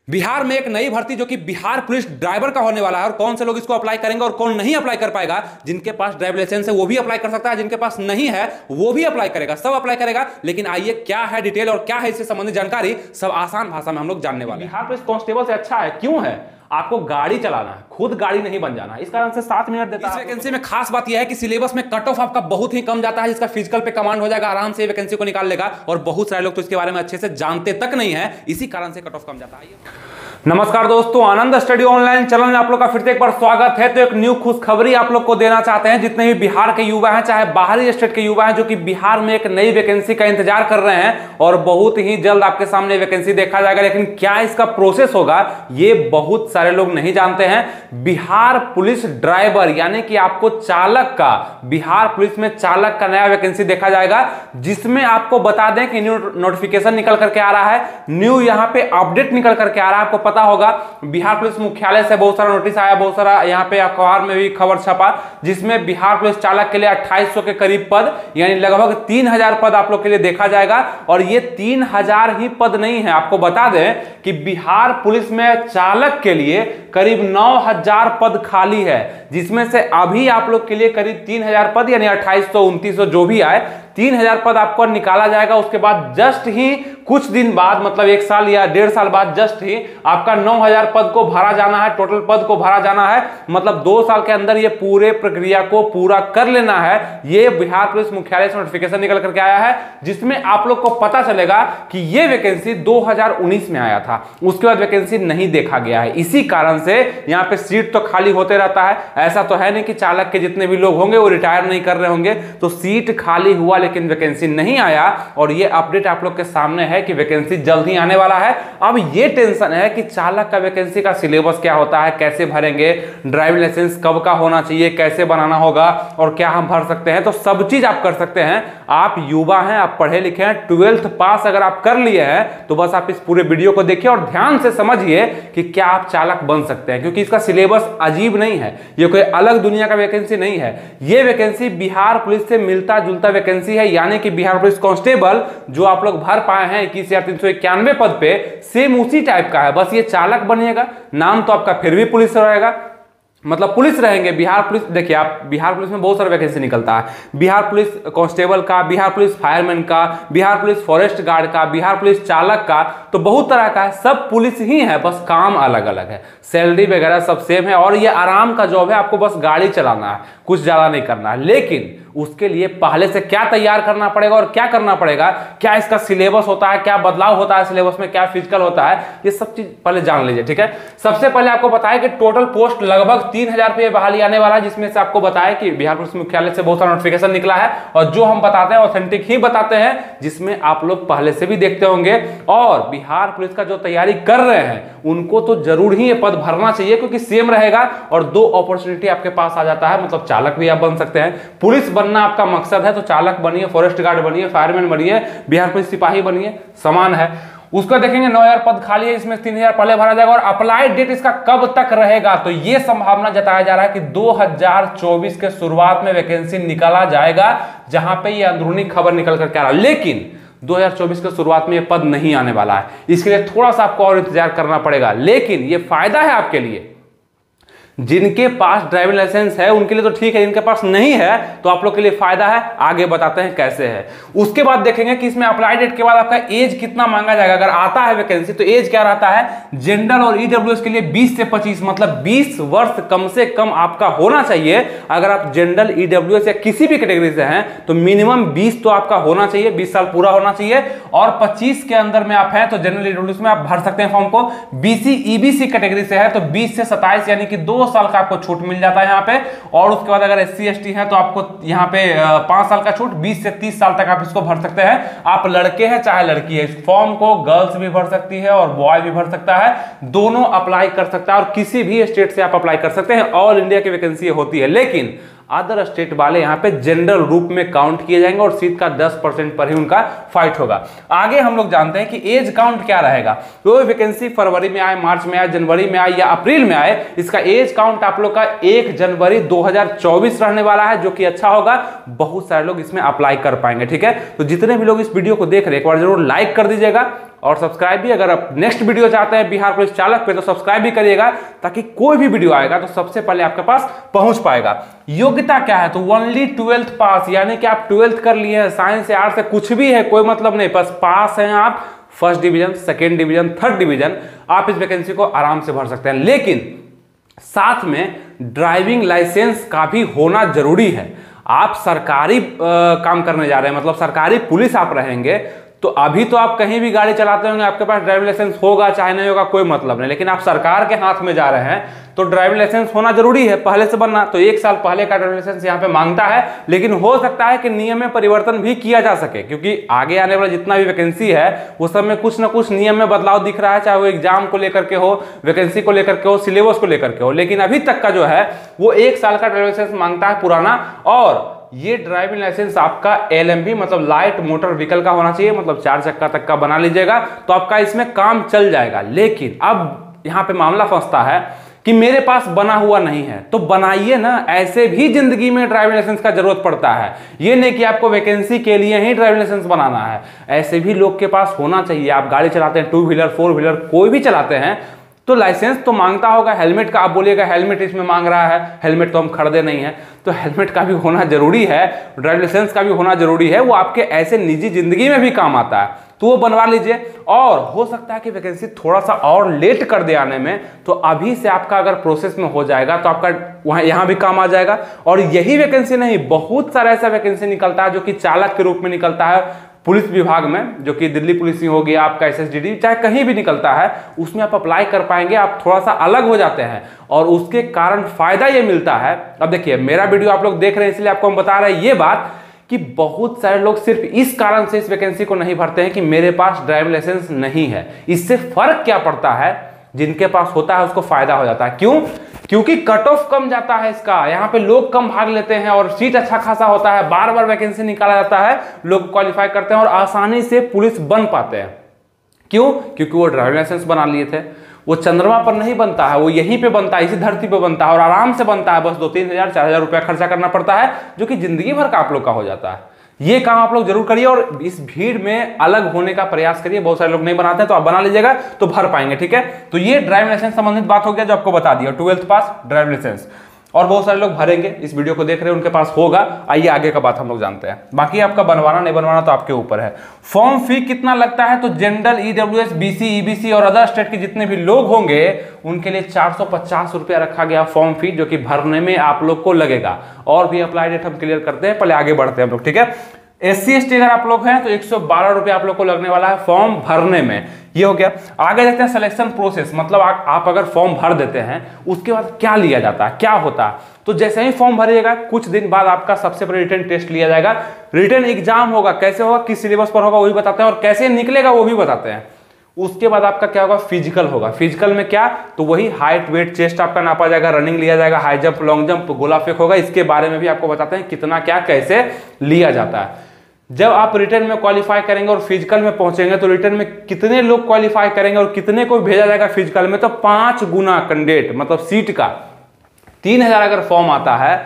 बिहार में एक नई भर्ती जो कि बिहार पुलिस ड्राइवर का होने वाला है और कौन से लोग इसको अप्लाई करेंगे और कौन नहीं अप्लाई कर पाएगा। जिनके पास ड्राइविंग लाइसेंस है वो भी अप्लाई कर सकता है, जिनके पास नहीं है वो भी अप्लाई करेगा, सब अप्लाई करेगा। लेकिन आइए क्या है डिटेल और क्या है इससे संबंधित जानकारी, सब आसान भाषा में हम लोग जानने वाले हैं। बिहार पुलिस कांस्टेबल से अच्छा है, क्यों है? आपको गाड़ी चलाना है, खुद गाड़ी नहीं बन जाना है, इस कारण से 7 मिनट देता है। इस वैकेंसी में खास बात यह है कि सिलेबस में कट ऑफ आपका बहुत ही कम जाता है, जिसका फिजिकल पे कमांड हो जाएगा, आराम से वैकेंसी को निकाल लेगा। और बहुत सारे लोग तो इसके बारे में अच्छे से जानते तक नहीं है, इसी कारण से कट ऑफ कम जाता है। नमस्कार दोस्तों, आनंद स्टडी ऑनलाइन चैनल में आप लोग का फिर से एक बार स्वागत है। तो एक न्यू खुशखबरी आप लोग को देना चाहते हैं, जितने भी बिहार के युवा हैं, चाहे बाहरी स्टेट के युवा हैं, जो कि बिहार में एक नई वैकेंसी का इंतजार कर रहे हैं और बहुत ही जल्द आपके सामने वैकेंसी देखा जाएगा। लेकिन क्या इसका प्रोसेस होगा ये बहुत सारे लोग नहीं जानते हैं। बिहार पुलिस ड्राइवर यानी कि आपको चालक का, बिहार पुलिस में चालक का नया वैकेंसी देखा जाएगा, जिसमें आपको बता दें कि न्यू नोटिफिकेशन निकल करके आ रहा है, न्यू यहाँ पे अपडेट निकल करके आ रहा है। आपको पता होगा बिहार पुलिस मुख्यालय से बहुत सारा नोटिस आया, बहुत सारा यहाँ पे अखबार में भी खबर छपा, जिसमें बिहार पुलिस चालक के लिए 2800 के करीब पद यानी लगभग 3000 पद आप लोग के लिए देखा जाएगा। और ये 3000 ही पद नहीं है, आपको बता दें कि बिहार पुलिस में चालक के लिए करीब 9000 पद खाली है, जिसमें से अभी आप लोग के लिए करीब 3000 पद यानी 2800 2900 जो भी आए 3000 पद आपको निकाला जाएगा। उसके बाद जस्ट ही कुछ दिन बाद, मतलब 1 साल या 1.5 साल बाद जस्ट ही आपका 9000 पद को भरा जाना है, टोटल पद को भरा जाना है। मतलब 2 साल के अंदर ये पूरे प्रक्रिया को पूरा कर लेना है। ये बिहार पुलिस मुख्यालय से नोटिफिकेशन निकल करके आया है, जिसमें आप लोग को पता चलेगा कि ये वैकेंसी 2019 में आया था, उसके बाद वैकेंसी नहीं देखा गया है। इसी कारण से यहाँ पे सीट तो खाली होते रहता है। ऐसा तो है नहीं कि चालक के जितने भी लोग होंगे वो रिटायर नहीं कर रहे होंगे, तो सीट खाली हुआ लेकिन वैकेंसी नहीं आया। और ये अपडेट आप लोग के सामने है कि वैकेंसी जल्द ही आने वाला है। अब ये टेंशन है कि चालक का वैकेंसी का सिलेबस क्या होता है, कैसे भरेंगे, ड्राइविंग लाइसेंस कब का होना चाहिए, कैसे बनाना होगा और क्या हम भर सकते हैं। तो सब चीज आप कर सकते हैं। आप युवा हैं, आप पढ़े लिखे हैं, 12th पास अगर आप कर लिए हैं तो बस आप इस पूरे वीडियो को देखिए और ध्यान से समझिए कि क्या आप चालक बन सकते हैं, क्योंकि इसका सिलेबस अजीब नहीं है, ये कोई अलग दुनिया का वैकेंसी नहीं है। ये वैकेंसी बिहार पुलिस से मिलता जुलता वैकेंसी है, यानी कि बिहार पुलिस कांस्टेबल जो आप लोग भर पाए हैं 21,391 पद पे, सेम उसी टाइप का है। बस ये चालक बनिएगा, नाम तो आपका फिर भी पुलिस रहेगा, मतलब पुलिस रहेंगे। बिहार पुलिस, देखिए आप बिहार पुलिस में बहुत सारा वैकेंसी निकलता है, बिहार पुलिस कांस्टेबल का, बिहार पुलिस फायरमैन का, बिहार पुलिस फॉरेस्ट गार्ड का, बिहार पुलिस चालक का, तो बहुत तरह का है। सब पुलिस ही है, बस काम अलग अलग है, सैलरी वगैरह सब सेम है। और ये आराम का जॉब है, आपको बस गाड़ी चलाना है, कुछ ज्यादा नहीं करना है। लेकिन उसके लिए पहले से क्या तैयार करना पड़ेगा और क्या करना पड़ेगा, क्या इसका सिलेबस होता है, क्या बदलाव होता है सिलेबस में, क्या फिजिकल होता है, ये सब चीज पहले जान लीजिए, ठीक है। सबसे पहले आपको बताया कि टोटल पोस्ट लगभग 3000 पे बहाली आने वाला है, जिसमें से आपको बताया कि बिहार पुलिस मुख्यालय से बहुत सारा नोटिफिकेशन निकला है और जो हम बताते हैं ऑथेंटिक ही बताते हैं, जिसमें आप लोग पहले से भी देखते होंगे। और बिहार पुलिस का जो तैयारी कर रहे हैं उनको तो जरूर ही ये पद भरना चाहिए, क्योंकि सेम रहेगा और 2 अपॉर्चुनिटी आपके पास आ जाता है। मतलब चालक भी आप बन सकते हैं, पुलिस बनना आपका मकसद है तो चालक बनिए, फॉरेस्ट गार्ड बनिए, फायरमैन बनिए, बिहार पुलिस सिपाही बनिए, समान है। उसका देखेंगे 9000 पद खाली है, इसमें 3000 पहले भरा जाएगा। और अप्लाई डेट इसका कब तक रहेगा, तो यह संभावना जताया जा रहा है कि 2024 के शुरुआत में वैकेंसी निकाला जाएगा, जहां पे ये अंदरूनी खबर निकल करके आ रहा है। लेकिन 2024 के शुरुआत में ये पद नहीं आने वाला है, इसके लिए थोड़ा सा आपको और इंतजार करना पड़ेगा। लेकिन ये फायदा है आपके लिए, जिनके पास ड्राइविंग लाइसेंस है उनके लिए तो ठीक है, जिनके पास नहीं है तो आप लोग के लिए फायदा है। आगे बताते हैं कैसे है। उसके बाद देखेंगे कि इसमें अप्लाई डेट के बाद आपका एज कितना मांगा जाएगा। अगर आता है वैकेंसी तो एज क्या रहता है, जनरल और ईडब्ल्यूएस के लिए 20 से 25, मतलब 20 वर्ष कम से कम आपका होना चाहिए। अगर आप जनरल, ईडब्ल्यूएस या किसी भी कैटेगरी से हैं तो मिनिमम 20 तो आपका होना चाहिए, 20 साल पूरा होना चाहिए। और 25 के अंदर में आप हैं तो जनरल, ईडब्ल्यूएस में आप भर सकते हैं फॉर्म को। बीसी ईबीसी कैटेगरी से है तो 20 से 27 यानी कि 2 साल का आपको छूट मिल जाता है यहाँ पे। और उसके बाद अगर एससी एसटी है तो आपको यहाँ पे 5 साल का छूट, 20 से 30 साल तक आप इसको भर सकते हैं। आप लड़के हैं चाहे लड़की है, इस फॉर्म को गर्ल्स भी भर सकती है और बॉय भी भर सकता है, दोनों अप्लाई कर सकता है। और किसी भी स्टेट से आप अप्लाई कर सकते हैं, ऑल इंडिया की वैकेंसी होती है। लेकिन अदर स्टेट वाले यहाँ पे जनरल रूप में काउंट किए जाएंगे और सीट का 10% पर ही उनका फाइट होगा। आगे हम लोग जानते हैं कि एज काउंट क्या रहेगा। तो वैकेंसी फरवरी में आए, मार्च में आए, जनवरी में आए या अप्रैल में आए, इसका एज काउंट आप लोग का 1 जनवरी 2024 रहने वाला है, जो कि अच्छा होगा। बहुत सारे लोग इसमें अप्लाई कर पाएंगे, ठीक है। तो जितने भी लोग इस वीडियो को देख रहे हैं एक बार जरूर लाइक कर दीजिएगा और सब्सक्राइब भी, अगर आप नेक्स्ट वीडियो चाहते हैं बिहार पुलिस चालक पे तो सब्सक्राइब भी करिएगा, ताकि कोई भी वीडियो आएगा तो सबसे पहले आपके पास पहुंच पाएगा। योग्यता क्या है, तो ओनली 12th पास, यानी कि आप 12th कर लिए हैं, साइंस से आर्ट्स से कुछ भी है कोई मतलब नहीं, बस पास हैं आप, first division, second division, third division, आप इस वैकेंसी को आराम से भर सकते हैं। लेकिन साथ में ड्राइविंग लाइसेंस का भी होना जरूरी है। आप सरकारी काम करने जा रहे हैं, मतलब सरकारी पुलिस आप रहेंगे, तो अभी तो आप कहीं भी गाड़ी चलाते होंगे, आपके पास ड्राइविंग लाइसेंस होगा चाहे नहीं होगा कोई मतलब नहीं, लेकिन आप सरकार के हाथ में जा रहे हैं तो ड्राइविंग लाइसेंस होना जरूरी है, पहले से बनना। तो 1 साल पहले का ड्राइविंग लाइसेंस यहाँ पे मांगता है, लेकिन हो सकता है कि नियम में परिवर्तन भी किया जा सके, क्योंकि आगे आने वाला जितना भी वैकेंसी है वो सब में कुछ ना कुछ नियम में बदलाव दिख रहा है, चाहे वो एग्जाम को लेकर के हो, वैकेंसी को लेकर के हो, सिलेबस को लेकर के हो। लेकिन अभी तक का जो है वो 1 साल का ड्राइविंग लाइसेंस मांगता है पुराना, और ये ड्राइविंग लाइसेंस आपका LMV मतलब लाइट मोटर व्हीकल का होना चाहिए, मतलब 4 चक्का तक का बना लीजिएगा तो आपका इसमें काम चल जाएगा। लेकिन अब यहाँ पे मामला फंसता है कि मेरे पास बना हुआ नहीं है, तो बनाइए ना, ऐसे भी जिंदगी में ड्राइविंग लाइसेंस का जरूरत पड़ता है, ये नहीं कि आपको वैकेंसी के लिए ही ड्राइविंग लाइसेंस बनाना है, ऐसे भी लोग के पास होना चाहिए। आप गाड़ी चलाते हैं, 2 व्हीलर 4 व्हीलर कोई भी चलाते हैं, तो लाइसेंस तो मांगता होगा। हेलमेट का आप बोलिएगा हेलमेट इसमें मांग रहा है, हेलमेट तो हम खरीदे नहीं है, तो हेलमेट का भी होना जरूरी है, ड्राइविंग लाइसेंस का भी होना जरूरी है, वो आपके ऐसे निजी जिंदगी में भी काम आता है, तो वो बनवा लीजिए। और हो सकता है कि वैकेंसी थोड़ा सा और लेट कर दे आने में, तो अभी से आपका अगर प्रोसेस में हो जाएगा तो आपका वहाँ यहाँ भी काम आ जाएगा। और यही वैकेंसी नहीं, बहुत सारा ऐसा वैकेंसी निकलता है जो कि चालक के रूप में निकलता है पुलिस विभाग में, जो कि दिल्ली पुलिस ही हो गया, आपका SSDD, चाहे कहीं भी निकलता है, उसमें आप अप्लाई कर पाएंगे, आप थोड़ा सा अलग हो जाते हैं और उसके कारण फायदा ये मिलता है। अब देखिए मेरा वीडियो आप लोग देख रहे हैं इसलिए आपको हम बता रहे हैं ये बात कि बहुत सारे लोग सिर्फ इस कारण से इस वैकेंसी को नहीं भरते हैं कि मेरे पास ड्राइविंग लाइसेंस नहीं है। इससे फर्क क्या पड़ता है, जिनके पास होता है उसको फायदा हो जाता है। क्यों? क्योंकि कट ऑफ कम जाता है इसका, यहाँ पे लोग कम भाग लेते हैं और सीट अच्छा खासा होता है, बार बार वैकेंसी निकाला जाता है, लोग क्वालिफाई करते हैं और आसानी से पुलिस बन पाते हैं। क्यों? क्योंकि वो ड्राइविंग लाइसेंस बना लिए थे। वो चंद्रमा पर नहीं बनता है, वो यहीं पे बनता है, इसी धरती पे बनता है और आराम से बनता है, बस 2-3 हज़ार 4 हज़ार रुपया खर्चा करना पड़ता है, जो कि जिंदगी भर का आप लोग का हो जाता है। ये काम आप लोग जरूर करिए और इस भीड़ में अलग होने का प्रयास करिए। बहुत सारे लोग नहीं बनाते हैं, तो आप बना लीजिएगा तो भर पाएंगे, ठीक है। तो ये ड्राइविंग लाइसेंस संबंधित बात हो गया जो आपको बता दिया, 12th पास ड्राइविंग लाइसेंस। और बहुत सारे लोग भरेंगे, इस वीडियो को देख रहे हैं उनके पास होगा। आइए आगे का बात हम लोग जानते हैं, बाकी आपका बनवाना नहीं बनवाना तो आपके ऊपर है। फॉर्म फी कितना लगता है, तो जनरल, EWS, BC, EBC और अदर स्टेट के जितने भी लोग होंगे उनके लिए 450 रुपया रखा गया फॉर्म फी, जो कि भरने में आप लोग को लगेगा। और भी अप्लाई डेट हम क्लियर करते हैं, पहले आगे बढ़ते हैं हम लोग, ठीक है। SC ST अगर आप लोग हैं तो 112 रुपये आप लोग को लगने वाला है फॉर्म भरने में, ये हो गया। आगे देखते हैं सिलेक्शन प्रोसेस, मतलब आप अगर फॉर्म भर देते हैं उसके बाद क्या लिया जाता है, क्या होता है। तो जैसे ही फॉर्म भरिएगा कुछ दिन बाद आपका सबसे पहले रिटन टेस्ट लिया जाएगा, रिटन एग्जाम होगा, कैसे होगा, किस सिलेबस पर होगा वो भी बताते हैं और कैसे निकलेगा वो भी बताते हैं। उसके बाद आपका क्या होगा, फिजिकल होगा। फिजिकल में क्या, तो वही हाइट वेट चेस्ट आपका नापा जाएगा, रनिंग लिया जाएगा, हाई जंप लॉन्ग जंप गोला फेंक होगा, इसके बारे में भी आपको बताते हैं कितना क्या कैसे लिया जाता है। जब आप रिटर्न में क्वालिफाई करेंगे और फिजिकल में पहुंचेंगे तो रिटर्न में कितने लोग क्वालिफाई करेंगे और कितने को भेजा जाएगा फिजिकल में, तो 5 गुना कैंडिडेट, मतलब सीट का 3000 अगर फॉर्म आता है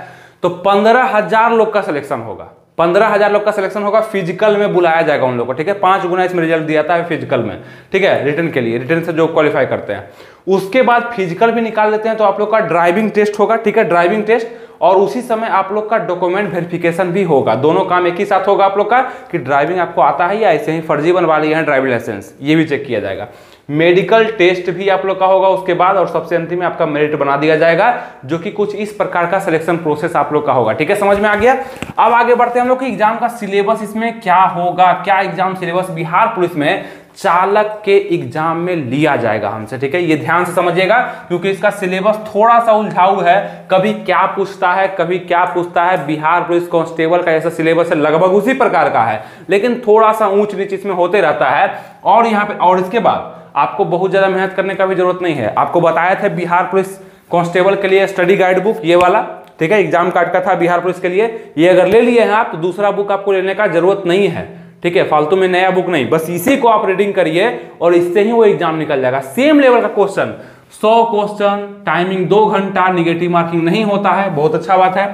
तो 15,000 लोग का सिलेक्शन होगा, 15,000 लोग का सिलेक्शन होगा, फिजिकल में बुलाया जाएगा उन लोगों को, ठीक है। 5 गुना इसमें रिजल्ट दिया था फिजिकल में, ठीक है, रिटर्न के लिए, रिटर्न से जो क्वालिफाई करते हैं। उसके बाद फिजिकल भी निकाल देते हैं तो आप लोग का ड्राइविंग टेस्ट होगा, ठीक है, ड्राइविंग टेस्ट, और उसी समय आप लोग का डॉक्यूमेंट वेरिफिकेशन भी होगा। दोनों काम एक ही साथ होगा आप लोग का, कि ड्राइविंग आपको आता है या ऐसे ही फर्जी बनवा लिए हैं ड्राइविंग लाइसेंस, ये भी चेक किया जाएगा। मेडिकल टेस्ट भी आप लोग का होगा उसके बाद, और सबसे अंतिम में आपका मेरिट बना दिया जाएगा, जो कि कुछ इस प्रकार का सिलेक्शन प्रोसेस आप लोग का होगा, ठीक है, समझ में आ गया। अब आगे बढ़ते हैं हम लोग कि एग्जाम का सिलेबस इसमें क्या होगा, क्या एग्जाम सिलेबस बिहार पुलिस में चालक के एग्जाम में लिया जाएगा हमसे, ठीक है। ये ध्यान से समझिएगा क्योंकि इसका सिलेबस थोड़ा सा उलझाऊ है, कभी क्या पूछता है कभी क्या पूछता है। बिहार पुलिस कांस्टेबल का ऐसा सिलेबस है, लगभग उसी प्रकार का है, लेकिन थोड़ा सा ऊंच नीच इसमें होते रहता है। और यहाँ पे और इसके बाद आपको बहुत ज्यादा मेहनत करने का भी जरूरत नहीं है। आपको बताया था बिहार पुलिस कांस्टेबल के लिए स्टडी गाइड बुक ये वाला, ठीक है, एग्जाम कार्ड का था बिहार पुलिस के लिए, ये अगर ले लिए हैं आप तो दूसरा बुक आपको लेने का जरूरत नहीं है, ठीक है, फालतू में नया बुक नहीं, बस इसी को आप रीडिंग करिए और इससे ही वो एग्जाम निकल जाएगा। सेम लेवल का क्वेश्चन, 100 क्वेश्चन, टाइमिंग 2 घंटा, निगेटिव मार्किंग नहीं होता है, बहुत अच्छा बात है।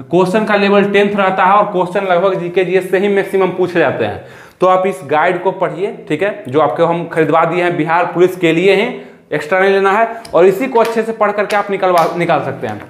क्वेश्चन का लेवल 10th रहता है और क्वेश्चन लगभग जीके जीएस से ही मैक्सिमम पूछे जाते हैं। तो आप इस गाइड को पढ़िए, ठीक है, जो आपको हम खरीदवा दिए हैं बिहार पुलिस के लिए ही, एक्स्ट्रा नहीं लेना है, और इसी को अच्छे से पढ़ करके आप निकाल सकते हैं।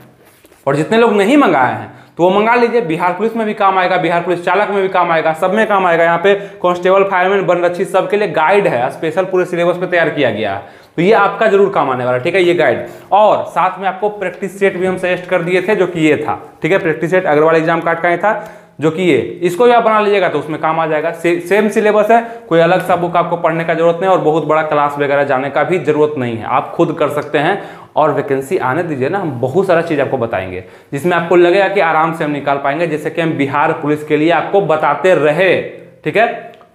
और जितने लोग नहीं मंगाए हैं तो वो मंगा लीजिए, बिहार पुलिस में भी काम आएगा, बिहार पुलिस चालक में भी काम आएगा, सब में काम आएगा। यहाँ पे कांस्टेबल, फायरमैन, वनरक्षी सबके लिए गाइड है, स्पेशल पूरे सिलेबस पे तैयार किया गया है, तो ये आपका जरूर काम आने वाला है, ठीक है, ये गाइड। और साथ में आपको प्रैक्टिस सेट भी हम सजेस्ट कर दिए थे, जो कि ये था, ठीक है, practice set Agarwal exam card का ही था, जो कि ये, इसको भी आप बना लीजिएगा तो उसमें काम आ जाएगा। सेम सिलेबस है, कोई अलग सा बुक आपको पढ़ने का जरूरत नहीं, और बहुत बड़ा क्लास वगैरह जाने का भी जरूरत नहीं है, आप खुद कर सकते हैं। और वैकेंसी आने दीजिए ना, हम बहुत सारा चीज आपको बताएंगे जिसमें आपको लगेगा कि आराम से हम निकाल पाएंगे, जैसे कि हम बिहार पुलिस के लिए आपको बताते रहे, ठीक है।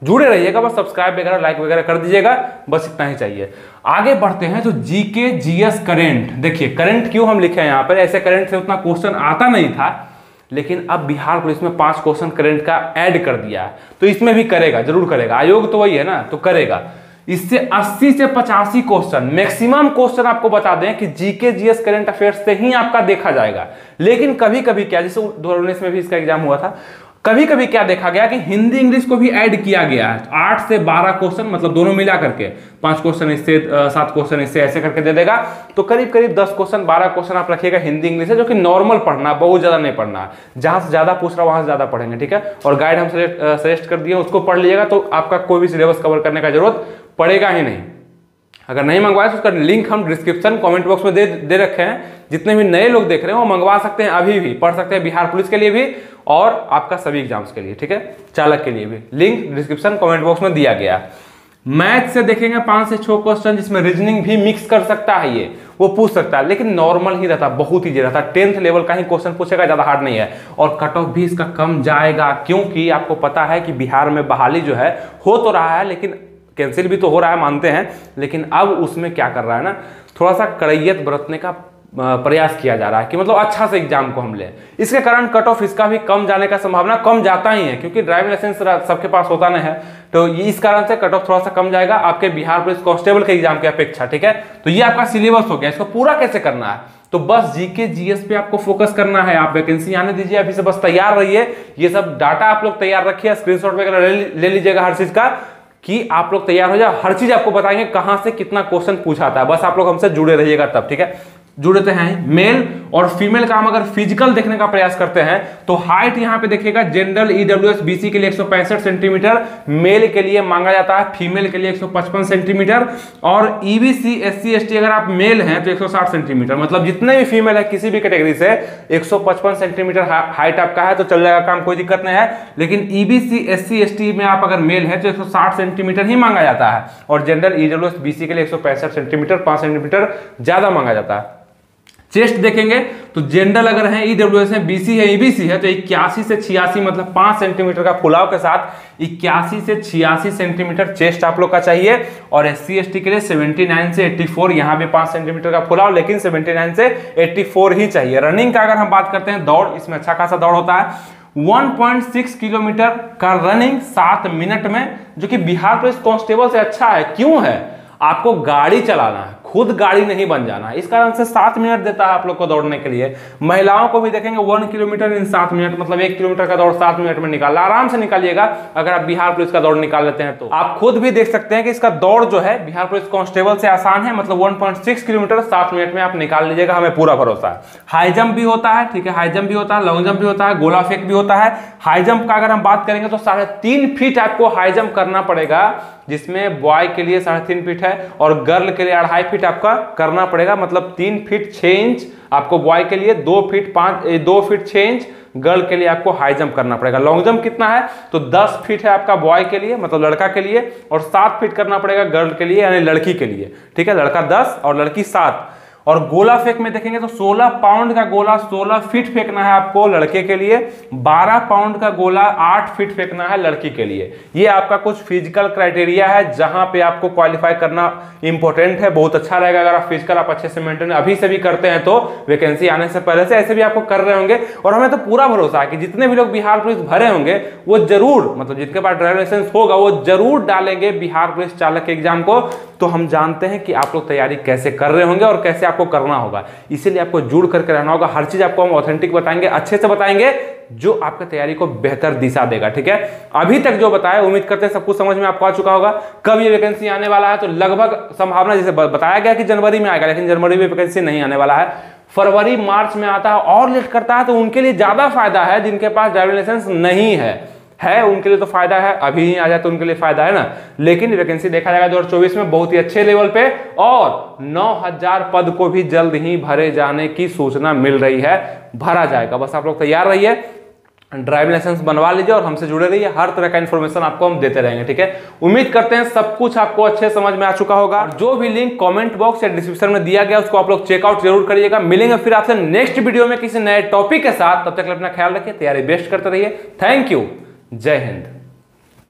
जुड़े रहिएगा, बस सब्सक्राइब वगैरह लाइक वगैरह कर दीजिएगा, बस इतना ही चाहिए। आगे बढ़ते हैं तो जीके जीएस करंट। देखिए करंट क्यों हम लिखे हैं यहाँ पर, ऐसे करंट से उतना क्वेश्चन आता नहीं था, लेकिन अब बिहार पुलिस में 5 क्वेश्चन करंट का ऐड कर दिया है, तो इसमें भी करेगा, जरूर करेगा, आयोग तो वही है ना, तो करेगा। इससे 80 से 85 क्वेश्चन मैक्सिमम क्वेश्चन आपको बता दें कि जीके जीएस करंट अफेयर्स से ही आपका देखा जाएगा। लेकिन कभी कभी क्या, जैसे 2019 में भी इसका एग्जाम हुआ था, कभी कभी क्या देखा गया कि हिंदी इंग्लिश को भी ऐड किया गया है, 8 से 12 क्वेश्चन, मतलब दोनों मिला करके 5 क्वेश्चन इससे 7 क्वेश्चन इससे, ऐसे करके दे देगा। तो करीब करीब 10 क्वेश्चन 12 क्वेश्चन आप रखिएगा हिंदी इंग्लिश है, जो कि नॉर्मल पढ़ना, बहुत ज्यादा नहीं पढ़ना, जहां से ज्यादा पूछ रहा वहां से ज्यादा पढ़ेंगे, ठीक है। और गाइड हम सजेस्ट कर दिए, उसको पढ़ लीजिएगा तो आपका कोई भी सिलेबस कवर करने का जरूरत पड़ेगा ही नहीं। अगर नहीं मंगवाए तो उसका लिंक हम डिस्क्रिप्शन कमेंट बॉक्स में दे रखे हैं, जितने भी नए लोग देख रहे हैं वो मंगवा सकते हैं, अभी भी पढ़ सकते हैं, बिहार पुलिस के लिए भी और आपका सभी एग्जाम्स के लिए, ठीक है, चालक के लिए भी। लिंक डिस्क्रिप्शन कमेंट बॉक्स में दिया गया। मैथ से देखेंगे 5 से 6 क्वेश्चन, जिसमें रीजनिंग भी मिक्स कर सकता है, ये वो पूछ सकता है, लेकिन नॉर्मल ही रहता, बहुत ईजी रहता, 10th लेवल का ही क्वेश्चन पूछेगा, ज्यादा हार्ड नहीं है। और कट ऑफ भी इसका कम जाएगा, क्योंकि आपको पता है कि बिहार में बहाली जो है हो तो रहा है, लेकिन कैंसिल भी तो हो रहा है, मानते हैं, लेकिन अब उसमें क्या कर रहा है ना, थोड़ा सा कड़ैयत बरतने का प्रयास किया जा रहा है कि मतलब अच्छा से एग्जाम को हम लें। इसके कारण कट ऑफ इसका भी कम जाने का संभावना कम जाता ही है, क्योंकि ड्राइविंग लाइसेंस सबके पास होता नहीं है, तो इस कारण से कट ऑफ थोड़ा सा कम जाएगा आपके बिहार पुलिस कांस्टेबल के एग्जाम की अपेक्षा, ठीक है। तो ये आपका सिलेबस हो गया, इसको पूरा कैसे करना है, तो बस जीके जीएस पे आपको फोकस करना है। आप वैकेंसी आने दीजिए, अभी से बस तैयार रहिए, ये सब डाटा आप लोग तैयार रखिए, स्क्रीनशॉट वगैरह ले लीजिएगा हर चीज का, कि आप लोग तैयार हो जाए, हर चीज आपको बताएंगे कहां से कितना क्वेश्चन पूछा था, बस आप लोग हमसे जुड़े रहिएगा तब, ठीक है। जुड़ते हैं मेल और फीमेल का हम अगर फिजिकल देखने का प्रयास करते हैं तो हाइट यहां पे देखिएगा, जनरल ईडब्ल्यूएस बीसी के लिए 165 सेंटीमीटर मेल के लिए मांगा जाता है, फीमेल के लिए 155 सेंटीमीटर, और ईबीसी एससी एसटी अगर आप मेल हैं तो 160 सेंटीमीटर, मतलब जितने भी फीमेल है किसी भी कैटेगरी से 155 सेंटीमीटर हाइट आपका है तो चल जाएगा काम, कोई दिक्कत नहीं है। लेकिन ईबीसी एससी एसटी में आप अगर मेल है तो 160 सेंटीमीटर ही मांगा जाता है, और जनरल ईडब्ल्यूएस बीसी के लिए 165 सेंटीमीटर 5 सेंटीमीटर ज्यादा मांगा जाता है। चेस्ट देखेंगे तो जनरल अगर है, ईडब्ल्यूएस है, बीसी है, ईबीसी है तो 81 से 86 मतलब 5 सेंटीमीटर का फुलाव के साथ 81 से 86 सेंटीमीटर चेस्ट आप लोग का चाहिए, और एससी एसटी के लिए 79 से 84, यहां भी 5 सेंटीमीटर का फुलाव, लेकिन 79 से 84 ही चाहिए। रनिंग का अगर हम बात करते हैं, दौड़, इसमें अच्छा खासा दौड़ होता है, 1.6 किलोमीटर का रनिंग 7 मिनट में, जो कि बिहार पुलिस कांस्टेबल से अच्छा है। क्यों है, आपको गाड़ी चलाना है, खुद गाड़ी नहीं बन जाना, इस कारण से 7 मिनट देता है आप लोग को दौड़ने के लिए। महिलाओं को भी देखेंगे 1 किलोमीटर इन 7 मिनट, मतलब 1 किलोमीटर का दौड़ 7 मिनट में निकालना, आराम से निकालिएगा अगर आप बिहार पुलिस का दौड़ निकाल लेते हैं तो। आप खुद भी देख सकते हैं कि इसका दौड़ जो है बिहार पुलिस कांस्टेबल से आसान है, मतलब 1.6 किलोमीटर 7 मिनट में आप निकाल लीजिएगा, हमें पूरा भरोसा है। हाई जंप भी होता है, ठीक है, हाई जंप भी होता है, लॉन्ग जंप भी होता है, गोला फेंक भी होता है। हाई जंप का अगर हम बात करेंगे तो 3.5 फीट आपको हाई जंप करना पड़ेगा, जिसमें बॉय के लिए 3.5 फीट है और गर्ल के लिए 2.5 फीट आपका करना पड़ेगा, मतलब 3 फीट 6 इंच आपको बॉय के लिए, 2 फीट 6 इंच गर्ल के लिए आपको हाई जंप करना पड़ेगा। लॉन्ग जंप कितना है तो 10 फीट है आपका बॉय के लिए, मतलब लड़का के लिए, और 7 फीट करना पड़ेगा गर्ल के लिए, यानी लड़की के लिए, ठीक है, लड़का 10 और लड़की 7। और गोला फेंक में देखेंगे तो 16 पाउंड का गोला 16 फीट फेंकना है आपको लड़के के लिए, 12 पाउंड का गोला 8 फीट फेंकना है लड़की के लिए। ये आपका कुछ फिजिकल क्राइटेरिया है जहां पे आपको क्वालिफाई करना इंपॉर्टेंट है। बहुत अच्छा रहेगा अगर आप फिजिकल आप अच्छे से मेंटेन अभी से भी करते हैं तो वैकेंसी आने से पहले से ऐसे भी आपको कर रहे होंगे। और हमें तो पूरा भरोसा है कि जितने भी लोग बिहार पुलिस भरे होंगे वो जरूर, मतलब जिनके पास ड्राइविंग लाइसेंस होगा वो जरूर डालेंगे बिहार पुलिस चालक के एग्जाम को। तो हम जानते हैं कि आप लोग तैयारी कैसे कर रहे होंगे और कैसे आपको करना होगा, इसीलिए आपको जुड़ करके रहना होगा। हर चीज आपको हम ऑथेंटिक बताएंगे, अच्छे से बताएंगे, जो आपकी तैयारी को बेहतर दिशा देगा। ठीक है, अभी तक जो बताया उम्मीद करते हैं सब कुछ समझ में आपको आ चुका होगा। कब ये वैकेंसी आने वाला है, तो लगभग संभावना जैसे बताया गया कि जनवरी में आएगा, लेकिन जनवरी में वैकेंसी नहीं आने वाला है, फरवरी मार्च में आता है और लेट करता है, तो उनके लिए ज्यादा फायदा है जिनके पास ड्राइविंग लाइसेंस नहीं है उनके लिए तो फायदा है, अभी ही आ जाए तो उनके लिए फायदा है ना। लेकिन वैकेंसी देखा जाएगा 2024 में बहुत ही अच्छे लेवल पे, और 9000 पद को भी जल्द ही भरे जाने की सूचना मिल रही है, भरा जाएगा। बस आप लोग तैयार रहिए, ड्राइविंग लाइसेंस बनवा लीजिए और हमसे जुड़े रहिए, हर तरह का इन्फॉर्मेशन आपको हम देते रहेंगे। ठीक है, उम्मीद करते हैं सब कुछ आपको अच्छे समझ में आ चुका होगा। और जो भी लिंक कमेंट बॉक्स या डिस्क्रिप्शन में दिया गया उसको आप लोग चेकआउट जरूर करिएगा। मिलेंगे फिर आपसे नेक्स्ट वीडियो में किसी नए टॉपिक के साथ, तब तक अपना ख्याल रखिए, तैयारी बेस्ट करते रहिए। थैंक यू, जय हिंद।